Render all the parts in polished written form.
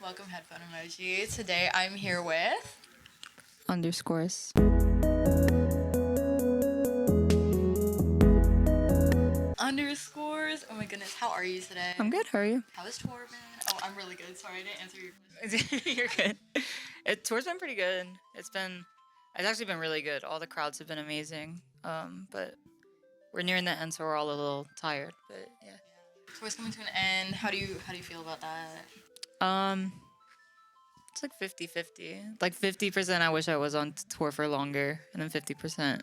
Welcome, headphone emoji. Today I'm here with Underscores. underscores. Oh my goodness, how are you today? I'm good. How are you? How is tour been? Oh, I'm really good. Sorry, I didn't answer your question. You're good. Tour's been pretty good. It's actually been really good. All the crowds have been amazing. But we're nearing the end, so we're all a little tired. But yeah. Tour's coming to an end. How do you feel about that? Um, it's like 50-50. Like 50% I wish I was on tour for longer, and then 50%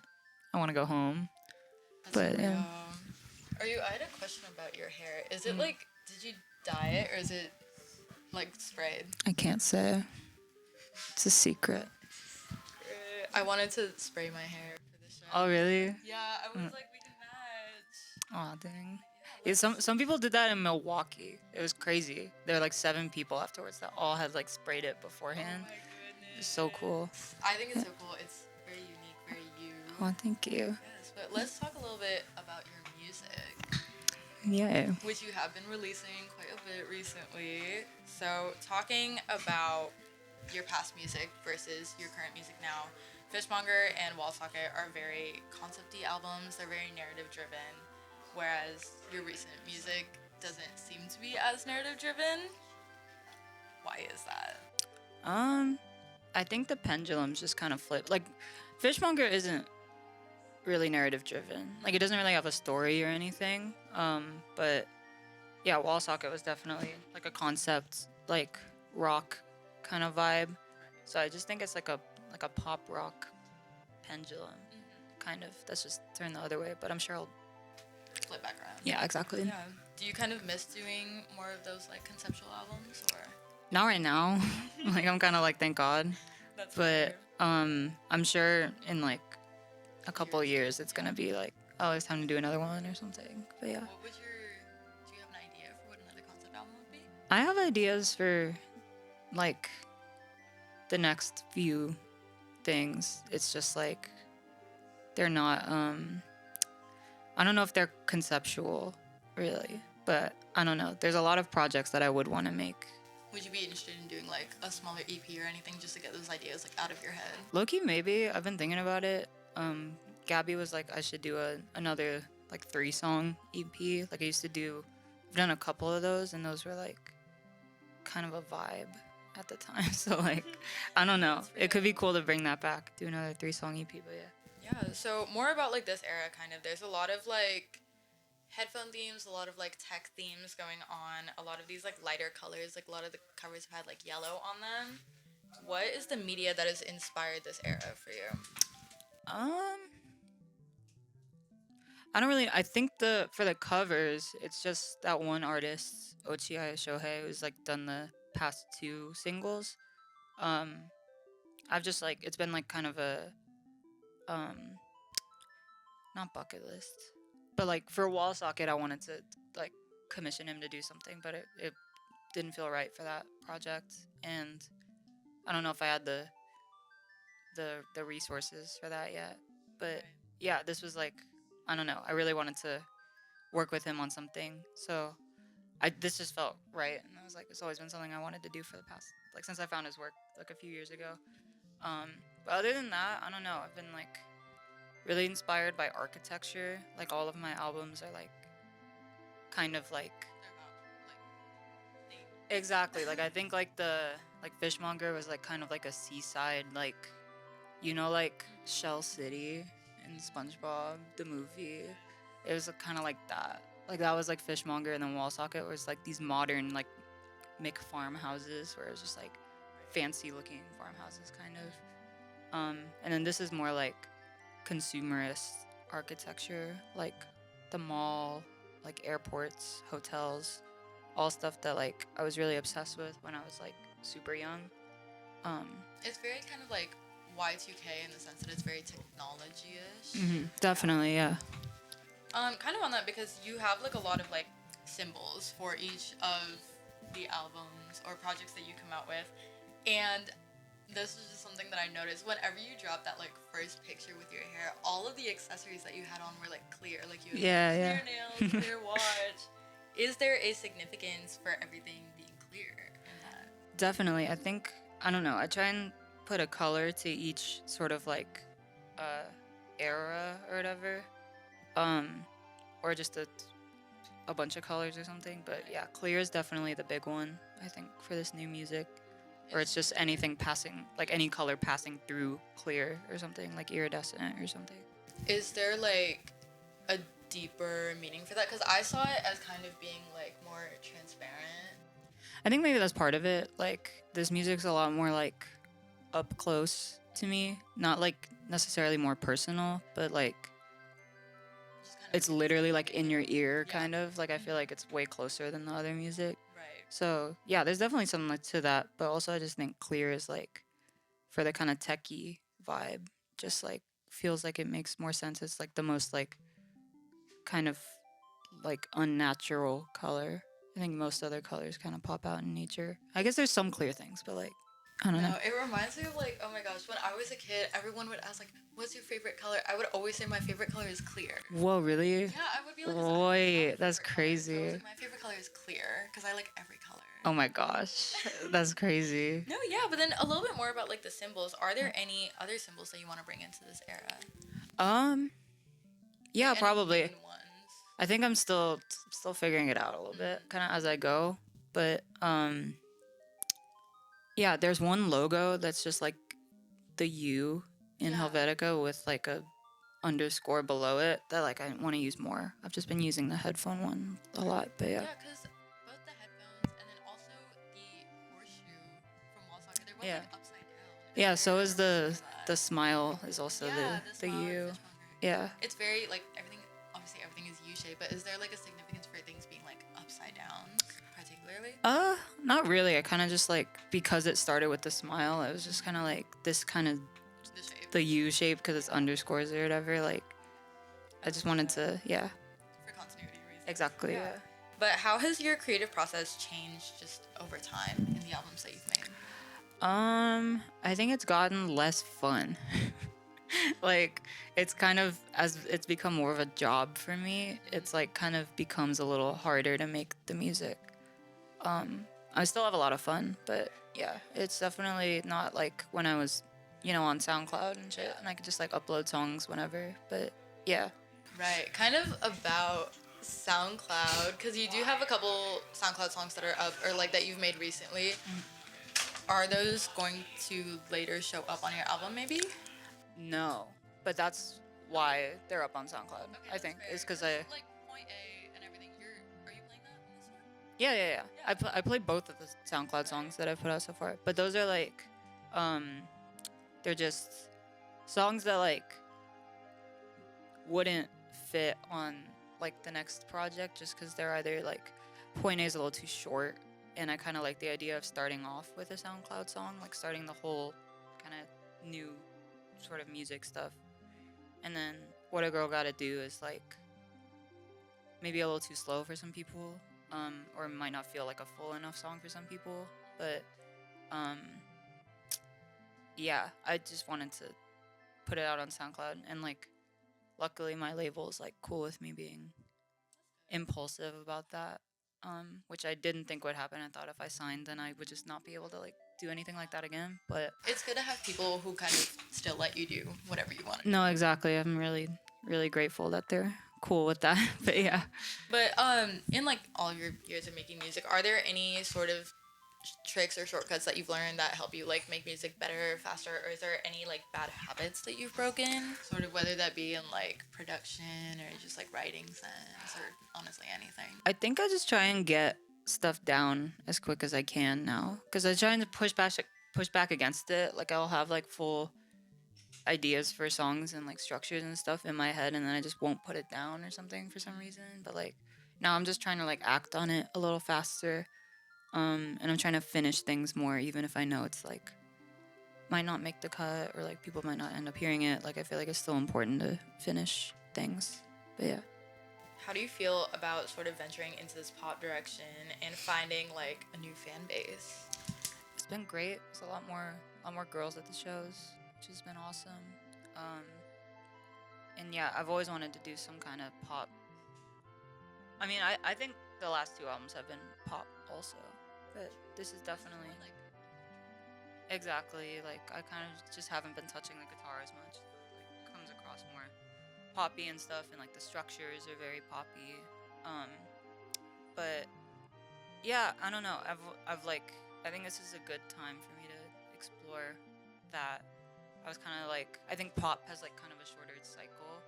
I want to go home. That's But real. yeah. I had a question about your hair. Is it like, did you dye it or is it like sprayed? I can't say. It's a secret. I wanted to spray my hair for the show. Oh really? Yeah, I was like, we can match. Aw, dang. Yeah, some people did that in Milwaukee. It was crazy. There were like 7 people afterwards that all had like sprayed it beforehand. Oh my goodness. It's so cool. I think it's so cool. It's very unique, very you. Oh, thank you. Yes, but let's talk a little bit about your music, Yeah. which you have been releasing quite a bit recently. So, talking about your past music versus your current music now, Fishmonger and Wall Socket are very concept-y albums. They're very narrative-driven, whereas your recent music doesn't seem to be as narrative-driven. Why is that? I think the pendulum's just kind of flipped. Like, Fishmonger isn't really narrative driven. Like, it doesn't really have a story or anything. But yeah, Wall Socket was definitely like a concept, like rock kind of vibe. So I just think it's like a pop rock pendulum, kind of. That's just turned the other way. But I'm sure I'll Flip back around. Yeah, exactly. Yeah. Do you kind of miss doing more of those like conceptual albums, or? Not right now. Like, I'm kind of like, thank God. That's But fair. I'm sure in like a couple years it's gonna be like, oh, it's time to do another one or something. But yeah, What would do you have an idea for what another concept album would be? I have ideas for like the next few things. It's just like they're not I don't know if they're conceptual really, but I don't know. There's a lot of projects that I would want to make. Would you be interested in doing like a smaller EP or anything just to get those ideas like out of your head? Low-key, maybe. I've been thinking about it. Gabby was like, I should do another like 3-song EP. Like, I've done a couple of those, and those were like kind of a vibe at the time. So like, I don't know. It could be cool to bring that back, do another 3-song EP. But yeah. Yeah, so more about like this era kind of. There's a lot of like headphone themes, a lot of like tech themes going on, a lot of these like lighter colors, like a lot of the covers have had like yellow on them. What is the media that has inspired this era for you? I think for the covers, it's just that one artist, Ochiai Shohei, who's like done the past 2 singles. I've just like, it's been like kind of a not bucket list, but like for Wall Socket, I wanted to like commission him to do something, but it didn't feel right for that project, and I don't know if I had the resources for that yet. But yeah, this was like, I don't know, I really wanted to work with him on something, so this just felt right, and I was like, it's always been something I wanted to do for the past, like, since I found his work like a few years ago. But other than that, I don't know, I've been like really inspired by architecture. Like, all of my albums are like kind of like exactly, like I think like Fishmonger was like kind of like a seaside, like, you know, like Shell City in SpongeBob the movie. It was kind of like that. Like, that was like Fishmonger, and then Wall Socket was like these modern like Mick farmhouses, where it was just like fancy looking farmhouses kind of. And then this is more like consumerist architecture, like the mall, like airports, hotels, all stuff that like I was really obsessed with when I was like super young. It's very kind of like Y2K in the sense that it's very technology-ish. Definitely, yeah. Kind of on that, because you have like a lot of like symbols for each of the albums or projects that you come out with, and this is just something that I noticed whenever you dropped that like first picture with your hair, all of the accessories that you had on were like clear, like you had clear nails, clear watch. Is there a significance for everything being clear in that? Definitely. I think, I don't know, I try and put a color to each sort of like uh era or whatever. Um or just a bunch of colors or something, but yeah, clear is definitely the big one, I think, for this new music. Or it's just anything passing, like any color passing through clear or something, like iridescent or something. Is there like a deeper meaning for that? Because I saw it as kind of being like more transparent. I think maybe that's part of it. Like, this music's a lot more like up close to me, not like necessarily more personal, but like Just kind of it's literally like in your ear, Yeah. kind of. Like, I feel like it's way closer than the other music. right. So yeah, there's definitely something like to that, but also I just think clear is like for the kind of techie vibe, just like feels like it makes more sense. It's like the most like kind of like unnatural color. I think most other colors kind of pop out in nature. I guess there's some clear things, but like I don't know. No, it reminds me of like, oh my gosh, when I was a kid, everyone would ask like, "What's your favorite color?" I would always say my favorite color is clear. Whoa, really? Yeah, I would be like, "Is that my Wait, that's favorite color?" So I was crazy. like, my favorite color is clear because I like every color. Oh my gosh, that's crazy. No, yeah, but then a little bit more about like the symbols. Are there any other symbols that you want to bring into this era? Yeah, Any probably. main ones? I think I'm still figuring it out a little bit, kind of as I go. But yeah, there's one logo that's just like the U in Yeah. Helvetica with like a underscore below it that like I want to use more. I've just been using the headphone one a lot, but yeah. Yeah, because both the headphones and then also the horseshoe from Wall Socket, they're both Yeah. like upside down. Yeah, so is the the smile is also yeah, the smile and U. fishmonger. Yeah. It's very like everything. Obviously, everything is U-shaped, but is there like a significance for things being like upside down, particularly? Not really. I kind of just like because it started with the smile, it was just kind of like this kind of The shape the U shape because it's underscores or whatever. Like I just wanted to, yeah, for continuity reasons. exactly. Yeah. Yeah. But how has your creative process changed just over time in the albums that you've made? I think it's gotten less fun. Like it's kind of as it's become more of a job for me, it's like kind of becomes a little harder to make the music. I still have a lot of fun, but yeah, it's definitely not like when I was, on SoundCloud and shit, and I could just like upload songs whenever. But yeah, Right, kind of about SoundCloud, because you do have a couple SoundCloud songs that are up or like that you've made recently. Are those going to later show up on your album, maybe? no, but that's why they're up on SoundCloud. I think is because I like Point A and everything. Are you playing that on this one? yeah. I played both of the SoundCloud songs that I've put out so far, but those are like, they're just songs that like wouldn't fit on like the next project just because they're either like Point A is a little too short, and I kind of like the idea of starting off with a SoundCloud song, like starting the whole kind of new sort of music stuff, and then What a Girl Gotta Do is like maybe a little too slow for some people, or might not feel like a full enough song for some people, but yeah, I just wanted to put it out on SoundCloud, and like luckily my label is like cool with me being impulsive about that, which I didn't think would happen. I thought if I signed then I would just not be able to like do anything like that again, but It's good to have people who kind of still let you do whatever you want. no, exactly. I'm really grateful that they're cool with that. But yeah. But in like all your years of making music, are there any sort of tricks or shortcuts that you've learned that help you like make music better, faster, or is there any like bad habits that you've broken? Sort of whether that be in like production or just like writing sense or honestly anything. I think I just try and get stuff down as quick as I can now, because I try to push back against it. Like I'll have like full ideas for songs and like structures and stuff in my head, and then I just won't put it down or something for some reason. But like now I'm just trying to like act on it a little faster, and I'm trying to finish things more, even if I know it's like might not make the cut or like people might not end up hearing it. Like I feel like it's still important to finish things. But yeah. How do you feel about sort of venturing into this pop direction and finding like a new fan base? It's been great. There's a lot more girls at the shows, which has been awesome. And yeah, I've always wanted to do some kind of pop. I think the last two albums have been pop also, but this is definitely Like Exactly. Like I kind of just haven't been touching the guitar as much. Like comes across more poppy and stuff, and like the structures are very poppy. Um, but yeah, I don't know. I've like I think this is a good time for me to explore that. I was kind of like I think pop has like kind of a shorter cycle,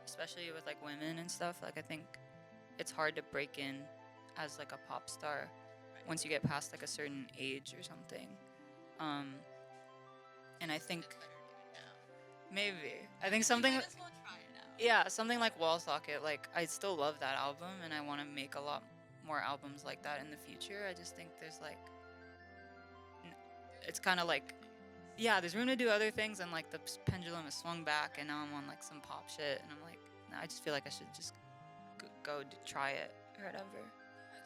especially with like women and stuff. Like I think it's hard to break in as like a pop star once you get past like a certain age or something. Um, and I think maybe I think something. Yeah, something like Wall Socket. Like I still love that album, and I want to make a lot more albums like that in the future. I just think there's like, it's kind of like, yeah, there's room to do other things, and like the pendulum has swung back, and now I'm on like some pop shit, and I'm like, nah, I just feel like I should just go try it or whatever.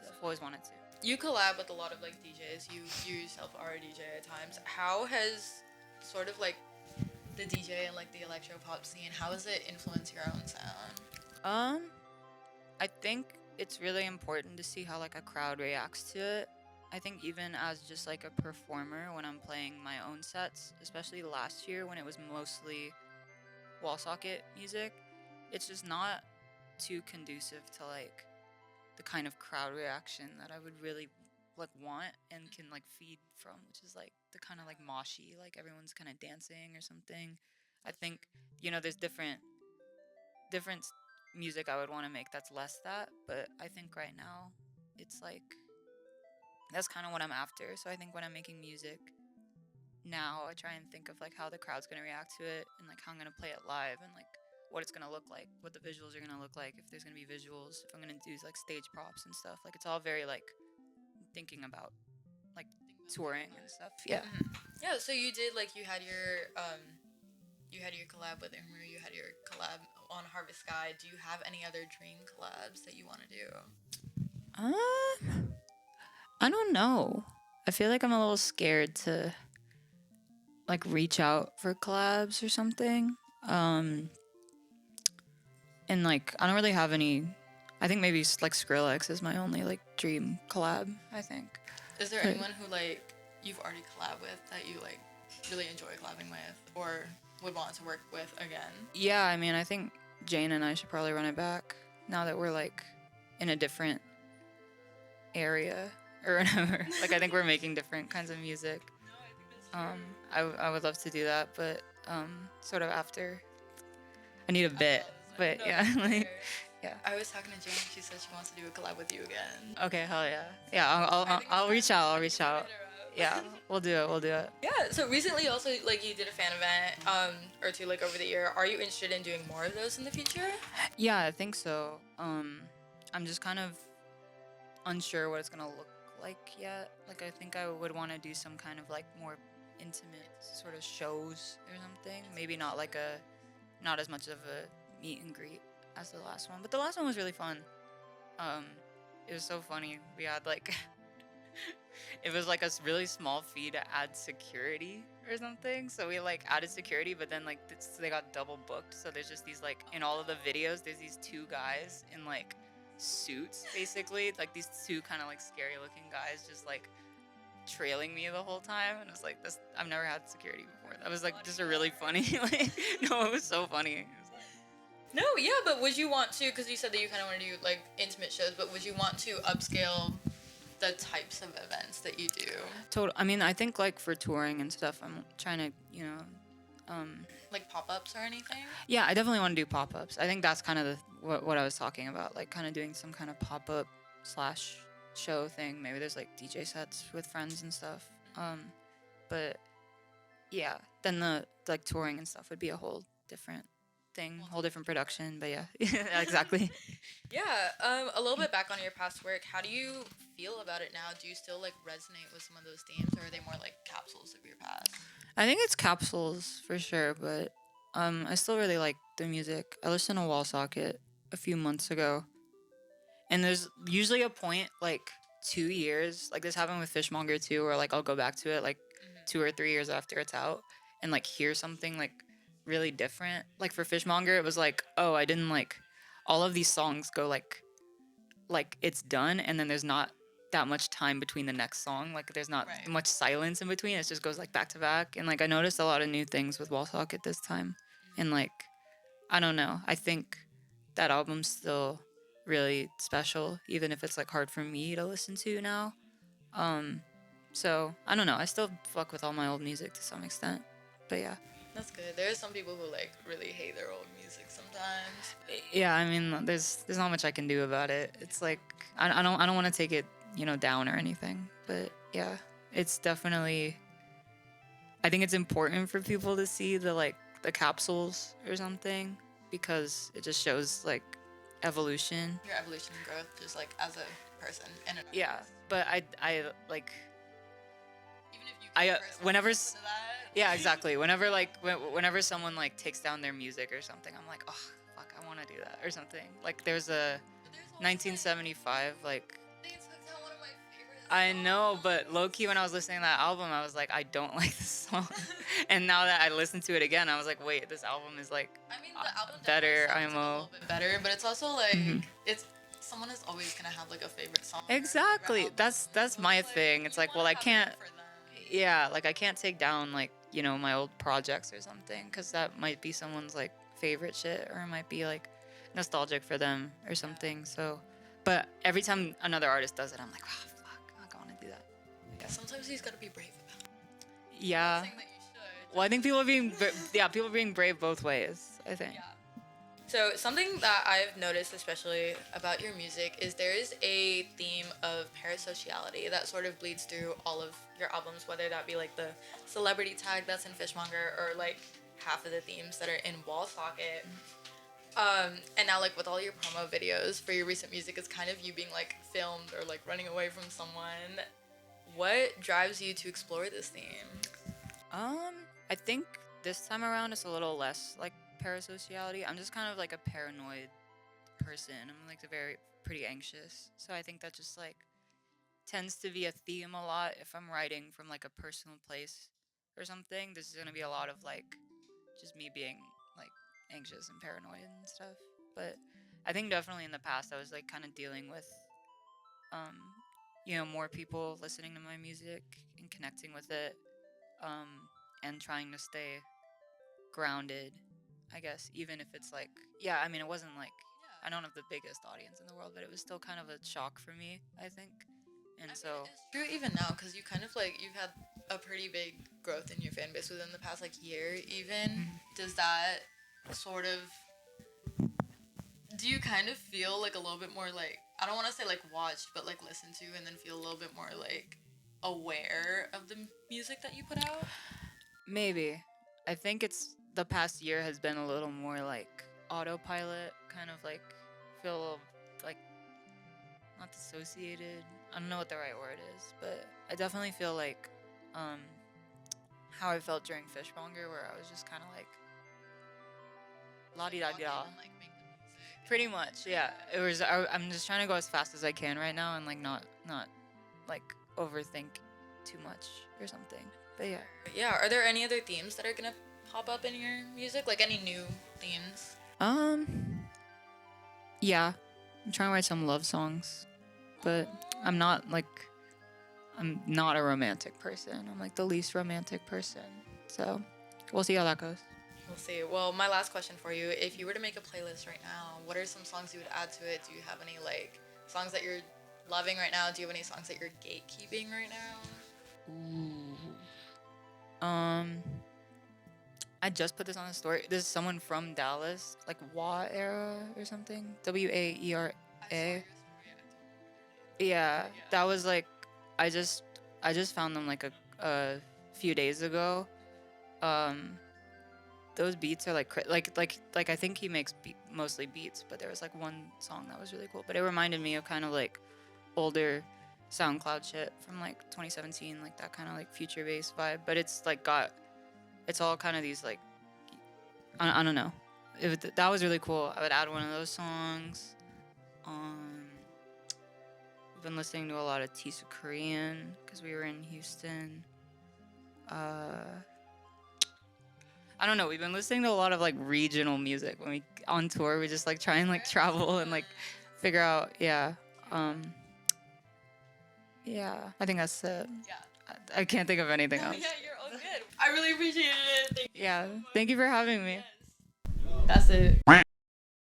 I've always wanted to. You collab with a lot of like DJs. You yourself are a DJ at times. How has sort of like the DJ and like the electro pop scene, how has it influenced your own sound? I think it's really important to see how like a crowd reacts to it. I think even as just like a performer when I'm playing my own sets, especially last year when it was mostly wall socket music, it's just not too conducive to like the kind of crowd reaction that I would really like want and can like feed from, which is like the kind of like moshy, like everyone's kind of dancing or something. I think there's different music I would want to make that's less that, but I think right now it's like that's kind of what I'm after. So I think when I'm making music now, I try and think of like how the crowd's gonna react to it and like how I'm gonna play it live and like what it's gonna look like, what the visuals are gonna look like, if there's gonna be visuals, if I'm gonna do like stage props and stuff. Like it's all very like thinking about like touring and stuff. Yeah. Yeah. So you did like you had your collab with Imru, you had your collab on Harvest Sky. Do you have any other dream collabs that you want to do? I don't know. I feel like I'm a little scared to like reach out for collabs or something. And like I don't really have any. I think maybe like Skrillex is my only like dream collab. I think. Is there anyone who like you've already collabed with that you like really enjoy collabing with or would want to work with again? Yeah, I mean, I think Jane and I should probably run it back now that we're like in a different area or whatever. Like I think we're making different kinds of music. I would love to do that, but sort of after. I need a bit, but yeah, like yeah. I was talking to Jane. She said she wants to do a collab with you again. Okay, hell yeah. Yeah, I'll reach out. I'll reach out. Yeah, we'll do it. Yeah. So recently, also like you did a fan event, or two like over the year. Are you interested in doing more of those in the future? Yeah, I think so. I'm just kind of unsure what it's gonna look like yet. Like I think I would want to do some kind of like more intimate sort of shows or something. Maybe not as much of a meet and greet as the last one, but the last one was really fun. It was so funny. We had like it was like a really small fee to add security or something. So we like added security, but then like they got double booked. So there's just these like in all of the videos, there's these two guys in like suits, basically like these two kind of like scary looking guys, just like trailing me the whole time, and it was like this. I've never had security before. That was like just a really funny. Like, no, it was so funny. No, yeah, but would you want to? Because you said that you kind of want to do like intimate shows, but would you want to upscale the types of events that you do? Total. I mean, I think like for touring and stuff, I'm trying to, like pop-ups or anything. Yeah, I definitely want to do pop-ups. I think that's kind of what I was talking about, like kind of doing some kind of pop-up / show thing. Maybe there's like DJ sets with friends and stuff. But yeah, then the like touring and stuff would be a whole different thing, whole different production. But yeah, exactly. Yeah. A little bit back on your past work. How do you feel about it now? Do you still like resonate with some of those themes, or are they more like capsules of your past? I think it's capsules for sure, but I still really like the music. I listened to Wall Socket a few months ago. And there's usually a point, like 2 years, like this happened with Fishmonger too, where like I'll go back to it like 2 or 3 years after it's out and like hear something like really different. Like for Fishmonger, it was like, oh, I didn't like all of these songs go like it's done, and then that much time between the next song. Like there's not Right. much silence in between. It just goes like back to back. And like I noticed a lot of new things with Wall Socket this time. And like I don't know. I think that album's still really special, even if it's like hard for me to listen to now. So I don't know. I still fuck with all my old music to some extent. But yeah. That's good. There's some people who like really hate their old music sometimes. Yeah, I mean, there's not much I can do about it. It's like I don't want to take it, down or anything. But yeah, it's definitely. I think it's important for people to see the capsules or something because it just shows like evolution. Your evolution and growth, just like as a person and an Yeah, artist. but I like. Even if you I can't personally whenever listen to that. Yeah, exactly. Whenever someone like takes down their music or something, I'm like, oh fuck, I want to do that or something. Like there's a But there's also, 1975 like. they took down one of my favorite I songs. know, but low key when I was listening to that album, I was like, I don't like this song. And now that I listened to it again, I was like, wait, this album is like I mean, the album better. definitely sounds like a IMO. little bit better, but it's also like Mhm. it's someone is always gonna have like a favorite song. or a favorite Exactly. album. That's So my it's like, thing. It's you like, well, wanna I have can't. that for them. Yeah, like I can't take down like my old projects or something because that might be someone's like favorite shit or it might be like nostalgic for them or something. So, but every time another artist does it, I'm like, oh fuck, I'm not going to do that. Yeah, sometimes you just gotta be brave about it. Yeah. I'm saying that you should. Well, I think people are being people are being brave both ways. I think. Yeah. So something that I've noticed, especially about your music, is there is a theme of parasociality that sort of bleeds through all of your albums, whether that be like the celebrity tag that's in Fishmonger or like half of the themes that are in Wall Socket. And now like with all your promo videos for your recent music, it's kind of you being like filmed or like running away from someone. What drives you to explore this theme? I think this time around it's a little less like parasociality. I'm just kind of like a paranoid person. I'm like pretty anxious. So I think that just like tends to be a theme a lot if I'm writing from like a personal place or something. This is gonna be a lot of like just me being like anxious and paranoid and stuff. But I think definitely in the past I was like kind of dealing with more people listening to my music and connecting with it, and trying to stay grounded, I guess, even if it's like, yeah, I mean, it wasn't like, I don't have the biggest audience in the world, but it was still kind of a shock for me, I think. And I so, mean, it's true even now because you kind of like you've had a pretty big growth in your fan base within the past like year. Even does that sort of do you kind of feel like a little bit more like I don't want to say like watched, but like listened to, and then feel a little bit more like aware of the music that you put out? maybe. I think it's the past year has been a little more like autopilot, kind of like feel a little like not dissociated. I don't know what the right word is, but I definitely feel like how I felt during Fishmonger, where I was just kind of like la di da Walk in da. and, like, make the music. Pretty much, yeah. It was. I'm just trying to go as fast as I can right now, and like not like overthink too much or something. But yeah. Yeah, are there any other themes that are gonna pop up in your music? Like any new themes? Yeah. I'm trying to write some love songs, but I'm not a romantic person. I'm like the least romantic person. So we'll see how that goes. We'll see. Well, my last question for you: if you were to make a playlist right now, what are some songs you would add to it? Do you have any like songs that you're loving right now? Do you have any songs that you're gatekeeping right now? Ooh. I just put this on the story. This is someone from Dallas, like WA era or something. WAERA. Yeah, that was like, I just found them like a few days ago. Those beats are like I think he makes mostly beats, but there was like one song that was really cool. But it reminded me of kind of like older SoundCloud shit from like 2017, like that kind of like future bass vibe. But it's like it's all kind of these like, I don't know. That was really cool. I would add one of those songs. We've been listening to a lot of Tisa Korean because we were in Houston. I don't know. We've been listening to a lot of like regional music when we on tour. We just like try and like travel and like figure out. Yeah. Yeah, I think that's it. Yeah. I can't think of anything Yeah, else. you're all good. I really appreciated it. Yeah, thank you for having me. That's it.